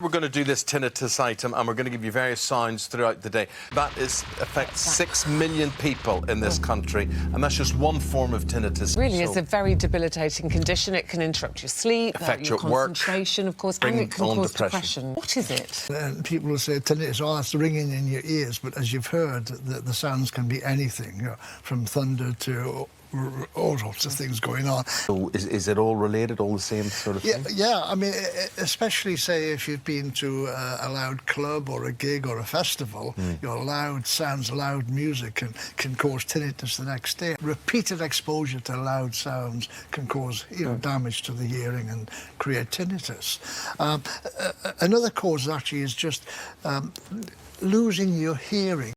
We're going to do this tinnitus item and we're going to give you various sounds throughout the day. That affects 6 million people in this country, and that's just one form of tinnitus. Really, it's a very debilitating condition. It can interrupt your sleep, affect your concentration, work, of course, and it can cause depression. What is it? People will say tinnitus, oh, that's ringing in your ears, but as you've heard, the sounds can be anything, you know, from thunder to all sorts of things going on. So is it all related, all the same sort of thing? Yeah, I mean, especially, say, if you've been to a loud club or a gig or a festival, your loud sounds, loud music can cause tinnitus the next day. Repeated exposure to loud sounds can cause, damage to the hearing and create tinnitus. Another cause, actually, is just losing your hearing.